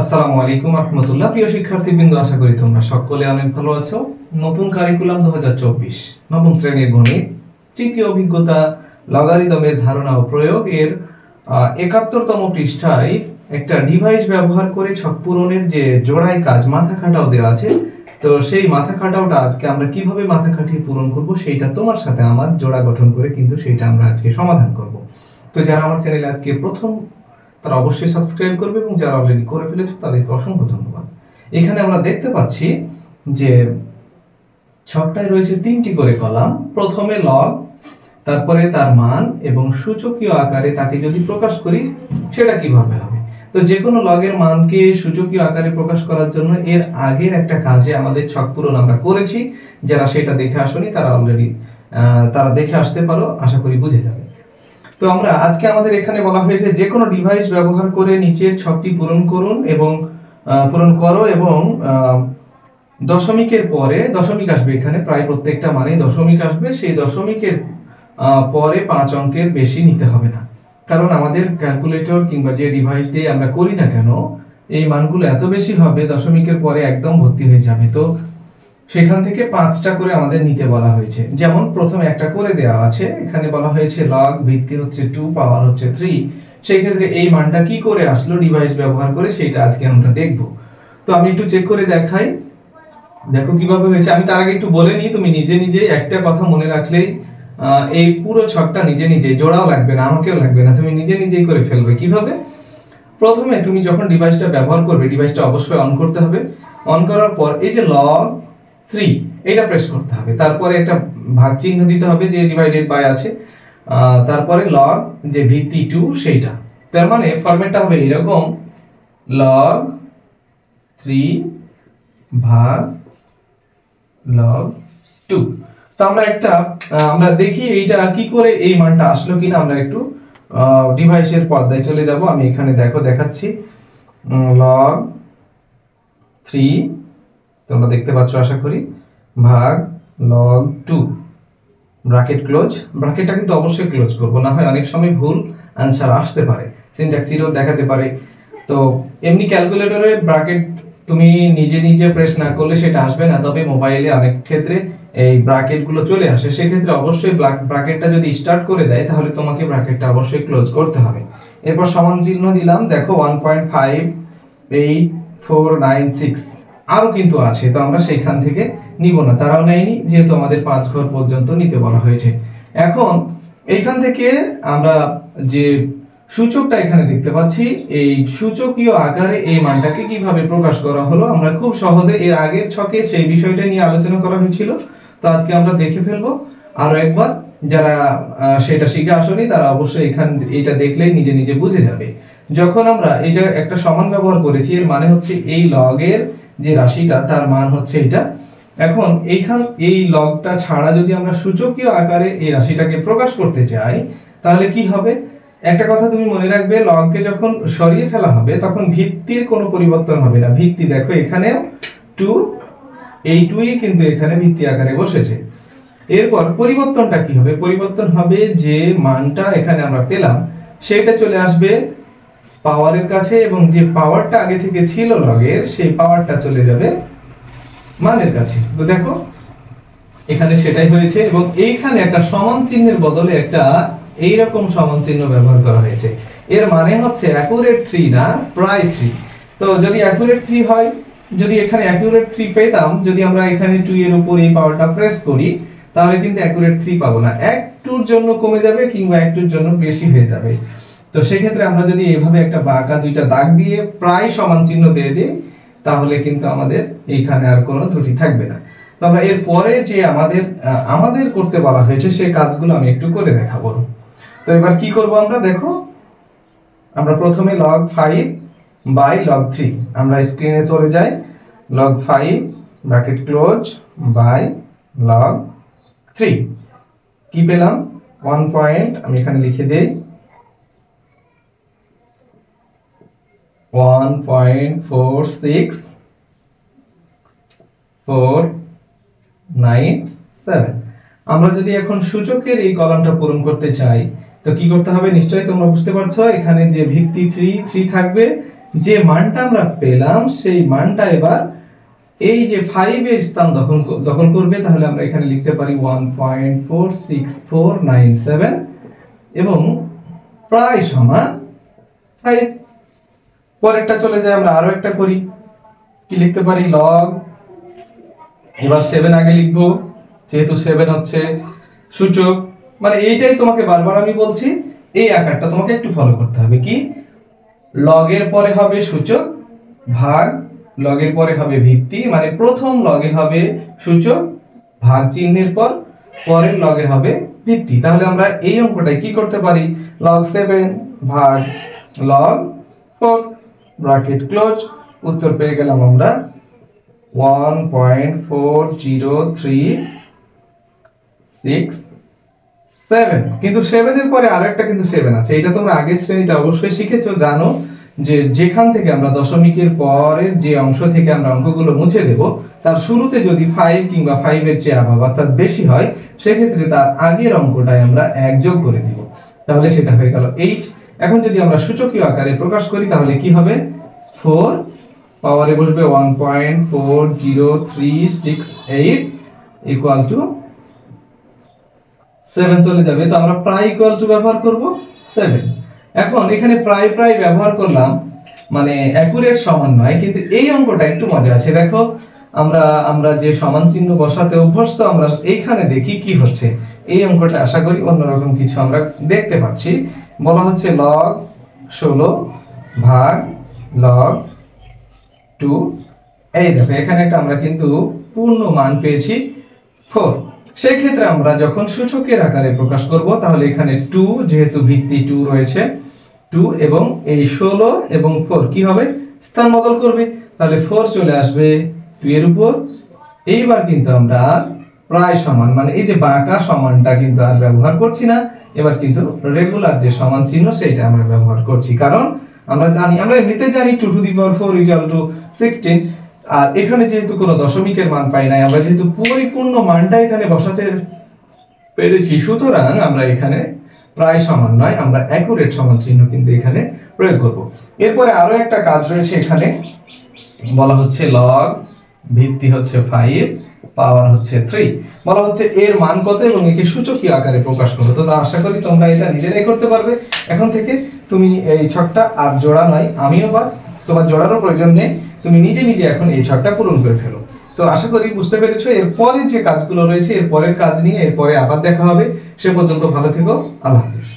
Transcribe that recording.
আসসালামু আলাইকুম রাহমাতুল্লাহ। প্রিয় শিক্ষার্থীবৃন্দ, আশা করি তোমরা সকলে অনেক ভালো আছো। নতুন কারিকুলাম 2024 নবম শ্রেণীর গণিত তৃতীয় অভিজ্ঞতা লগারিদমের ধারণা ও প্রয়োগ এর 71তম পৃষ্ঠায় একটা ডিভাইস ব্যবহার করে ছক পূরণের যে জোড়ায় কাজ মাথা খাটাও দেওয়া আছে, তো সেই মাথা খাটাওটা আজকে আমরা কিভাবে মাথা খাটিয়ে পূরণ করব সেইটা তোমার সাথে আমার জোড়া গঠন করে কিন্তু সেইটা আমরা আজকে সমাধান করব। তো যারা আমার চ্যানেলে আজকে প্রথম তারা অবশ্যই সাবস্ক্রাইব করবে এবং যারা অলরেডি করে ফেলেছো তাদেরকে অসংখ্য ধন্যবাদ। এখানে আমরা দেখতে পাচ্ছি যে ছকটায় রয়েছে 3টি করে কলাম। প্রথমে লগ, তারপরে তার মান এবং সূচকীয় আকারে তাকে যদি প্রকাশ করি সেটা কিভাবে হবে। তো যে কোনো লগের মানকে সূচকীয় আকারে প্রকাশ করার জন্য এর আগের একটা কাজে আমাদের ছক পূরণ আমরা করেছি। যারা সেটা দেখে আসোনি তারা অলরেডি তারা দেখে আসতে পারো, আশা করি বুঝে যাবে। তো আমরা আজকে আমাদের এখানে বলা হয়েছে যে কোনো ডিভাইস ব্যবহার করে নিচের ছকটি পূরণ করুন এবং পূরণ করো এবং দশমিকের পরে দশমিক আসবে। এখানে প্রায় প্রত্যেকটা মানে দশমিক আসবে, সেই দশমিকের পরে 5 অঙ্কের বেশি নিতে হবে না, কারণ আমাদের ক্যালকুলেটর কিংবা যে ডিভাইস দিয়ে আমরা করি না কেন এই মানগুলো এত বেশি হবে দশমিকের পরে একদম ভর্তি হয়ে যাবে। তো সেখান থেকে 5টা করে আমাদের নিতে বলা হয়েছে। যেমন প্রথমে একটা করে দেওয়া আছে, এখানে বলা হয়েছে লগ ভিত্তি হচ্ছে 2 পাওয়ার হচ্ছে 3। সেই ক্ষেত্রে এই মানটা কি করে আসলো ডিভাইস ব্যবহার করে সেটা আজকে আমরা দেখব। তো আমি একটু চেক করে দেখাই, দেখো কিভাবে হয়েছে। আমি তার আগে একটু বলে নিই, তুমি নিজে নিজে একটা কথা মনে রাখলেই এই পুরো ছকটা নিজে নিজে, জোড়াও লাগবে না, আমাকেও লাগবে না, তুমি নিজে নিজেই করে ফেলবে। কিভাবে? প্রথমে তুমি যখন ডিভাইসটা ব্যবহার করবে ডিভাইসটা অবশ্যই অন করতে হবে। অন করার পর এই যে লগ 3 এটা প্রেস করতে হবে, তারপরে একটা ভাগ চিহ্ন দিতে হবে যে ডিভাইডেড বাই আছে, তারপরে লগ যে ভিত্তি 2 সেইটা। তার মানে ফরম্যাটটা হবে এরকম, লগ 3 ভাগ লগ 2। তো আমরা দেখি এইটা কি করে এই মানটা আসলো কিনা। আমরা একটু ডিভাইসের পর্দায় চলে যাব। আমি এখানে দেখাচ্ছি লগ 3 তোমরা দেখতে পাচ্ছ আশা করি, ভাগ লগ 2 ব্র্যাকেট ক্লোজ। ব্র্যাকেটটা কিন্তু অবশ্যই ক্লোজ করব, না হয় অনেক সময় ভুল आंसर আসতে পারে, সিনট্যাক্স এরর দেখাতে পারে। তো এমনি ক্যালকুলেটরে ব্র্যাকেট তুমি নিজে নিজে প্রেস না করলে সেটা আসবে না, তবে মোবাইলে অনেক ক্ষেত্রে এই ব্র্যাকেট গুলো চলে আসে। সেই ক্ষেত্রে অবশ্যই ব্র্যাকেটটা যদি স্টার্ট করে দেয় তাহলে তোমাকে ব্র্যাকেটটা অবশ্যই ক্লোজ করতে হবে। এরপর সমান চিহ্ন দিলাম, দেখো 1.58496 আরো কিন্তু আছে, তো আমরা সেইখান থেকে নিব না, তারাও নেয়নি যেহেতু আমাদের 5 ঘর পর্যন্ত নিতে বলা হয়েছে। এখন এইখান থেকে আমরা যে সূচকটা এখানে দেখতে পাচ্ছি, এই সূচকীয় আকারে এই মানটাকে কিভাবে প্রকাশ করা হলো আমরা খুব সহজে এর আগের ছকে সেই বিষয়টা নিয়ে আলোচনা করা হয়েছিল। তো আজকে আমরা দেখে ফেলবো আরো একবার। যারা সেটা শিখে আসেনি তারা অবশ্যই এটা দেখলেই নিজে নিজে বুঝে যাবে। যখন আমরা এটা একটা সমান ব্যবহার করেছি, এর মানে হচ্ছে এই লগের যে রাশিটা তার মান হচ্ছে এটা। এখন এই লগটা ছাড়া যদি আমরা সূচকীয় আকারে এই রাশিটাকে প্রকাশ করতে চাই তাহলে কি হবে? একটা কথা তুমি মনে রাখবে, লগকে যখন সরিয়ে ফেলা হবে তখন ভিত্তির কোনো পরিবর্তন হবে না। ভিত্তি দেখো এখানে 2, এই 2ই কিন্তু এখানে ভিত্তি আকারে বসেছে। এরপর পরিবর্তনটা কি হবে? পরিবর্তন হবে যে মানটা এখানে আমরা পেলাম সেটা চলে আসবে পাওয়ারের কাছে, এবং যে পাওয়ারটা আগে থেকে ছিল লগের সেই পাওয়ারটা চলে যাবে মানের কাছে। তো দেখো এখানে সেটাই হয়েছে, এবং এইখানে একটা সমান চিহ্নের বদলে একটা এইরকম সমান চিহ্ন ব্যবহার করা হয়েছে। এর মানে হচ্ছে অ্যাকুরেট 3 না, প্রায় 3। তো যদি অ্যাকুরেট 3 হয়, যদি এখানে অ্যাকুরেট 3 পেতাম, যদি আমরা এখানে 2 এর উপর এই পাওয়ারটা প্রেস করি তাহলে কিন্তু অ্যাকুরেট 3 পাবো না, একটুর জন্য কমে যাবে কিংবা একটুর জন্য বেশি হয়ে যাবে। তো সেক্ষেত্রে আমরা যদি এইভাবে একটা বাঁকা দুইটা দাগ দিয়ে প্রায় সমান চিহ্ন দিয়ে দিই তাহলে কিন্তু আমাদের এইখানে আর কোনো ত্রুটি থাকবে না। তো আমরা এর পরে যে আমাদের করতে বলা হয়েছে সেই কাজগুলো আমি একটু করে দেখাবো। তো এবার কি করব আমরা, দেখো আমরা প্রথমে log 5 বাই log 3 আমরা স্ক্রিনে চলে যাই। log 5 bracket close by log 3 কি পেলাম? 1 পয়েন্ট আমি এখানে লিখে দেই 1.46497। আমরা যদি এখন সূচকের এই কলামটা পূরণ করতে চাই তো কি করতে হবে নিশ্চয়ই তোমরা বুঝতে পারছো। এখানে যে ভিত্তি 3 থাকবে, যে মানটা আমরা পেলাম সেই মানটা এবার এই যে 5 এর স্থান দখল করবে। তাহলে আমরা এখানে লিখতে পারি 1.46497 এবং প্রায় সমান 5। পরেরটা চলে যায়, আমরা আরো একটা করি, কি লিখতে পারি লগ, এবার 7 আগে লিখবো যেহেতু 7 হচ্ছে সূচক। মানে এইটাই তোমাকে বারবার আমি বলছি, এই আকারটা তোমাকে একটু ফলো করতে হবে। কি, লগের পরে হবে সূচক ভাগ লগের পরে হবে ভিত্তি, মানে প্রথম লগে হবে সূচক ভাগ চিহ্নের পর পরের লগে হবে ভিত্তি। তাহলে আমরা এই অঙ্কটায় কি করতে পারি, log 7 ভাগ log 4 ব্র্যাকেট ক্লোজ। উত্তর পেয়ে গেলাম আমরা 1.403667। কিন্তু 7 এর পরে আরেকটা কিন্তু 7 আছে, এটা তোমরা আগের শ্রেণীতে অবশ্যই শিখেছো, জানো যে যেখান থেকে আমরা দশমিকের পরের যে অংশ থেকে আমরা অঙ্কগুলো মুছে দেব তার শুরুতে যদি 5 কিংবা 5 এর চেয়ে আবার অর্থাৎ বেশি হয় সেক্ষেত্রে তার আগের অঙ্কটায় আমরা 1 যোগ করে দিব, তাহলে সেটা হয়ে গেল 8। এখন যদি আমরা সূচকীয় আকারে প্রকাশ করি তাহলে কি হবে, 4 পাওয়ারে বসবে 1.40368 ইকুয়াল টু 7 চলে যাবে। তো আমরা প্রায় ইকুয়াল টু ব্যবহার করব 7। এখন এখানে প্রায় ব্যবহার করলাম, মানে অ্যাকুরেট সমান নয়, কিন্তু এই অঙ্কটা একটু মজা আছে। দেখো আমরা যে সমান চিহ্ন বসাতে অভ্যস্ত, আমরা এইখানে দেখি কি হচ্ছে। এই অঙ্কটা আশা করি অন্যরকম কিছু আমরা দেখতে পাচ্ছি। বলা হচ্ছে log 16 ভাগ log 2। এই দেখো এখানে একটা আমরা কিন্তু পূর্ণ মান পেয়েছি 4। সেই ক্ষেত্রে আমরা যখন সূচকের আকারে প্রকাশ করব তাহলে এখানে 2 যেহেতু ভিত্তি 2 রয়েছে 2 এবং এই 16 এবং 4 কি হবে, স্থান বদল করবে, তাহলে 4 চলে আসবে 2 এর উপর। এইবার কিন্তু আমরা প্রায় সমান, মানে এই যে বাঁকা সমানটা কিন্তু আর ব্যবহার করছি না, এবার কিন্তু রেগুলার যে সমান চিহ্ন সেটা আমরা ব্যবহার করছি। কারণ আমরা এমনিতে জানি 2 to the power 4 equal to 16, আর এখানে যেহেতু কোনো দশমিকের মান পাই নাই, আমরা যেহেতু পরিপূর্ণ মানটা এখানে বসাতে পেরেছি, সুতরাং আমরা এখানে প্রায় সমান নয়, আমরা অ্যাকুরেট সমান চিহ্ন কিন্তু এখানে প্রয়োগ করব। এরপরে আরো একটা কাজ রয়েছে, এখানে বলা হচ্ছে log ভিত্তি হচ্ছে 5 পাওয়ার হচ্ছে 3, বলা হচ্ছে এর মান কত এবং একে সূচকীয় আকারে প্রকাশ করো। তো আশা করি তোমরা এটা নিজেরাই করতে পারবে। এখন থেকে তুমি এই ছকটা আর জোড়া নয়, আমিও বা তোমার জোড়ারও প্রয়োজন নেই, তুমি নিজে এখন এই ছকটা পূরণ করে ফেলো। তো আশা করি বুঝতে পেরেছো। এরপরে যে কাজগুলো রয়েছে, এরপরের কাজ নিয়ে এরপরে আবার দেখা হবে। সে পর্যন্ত ভালো থেকো, আল্লাহ হাফেজ।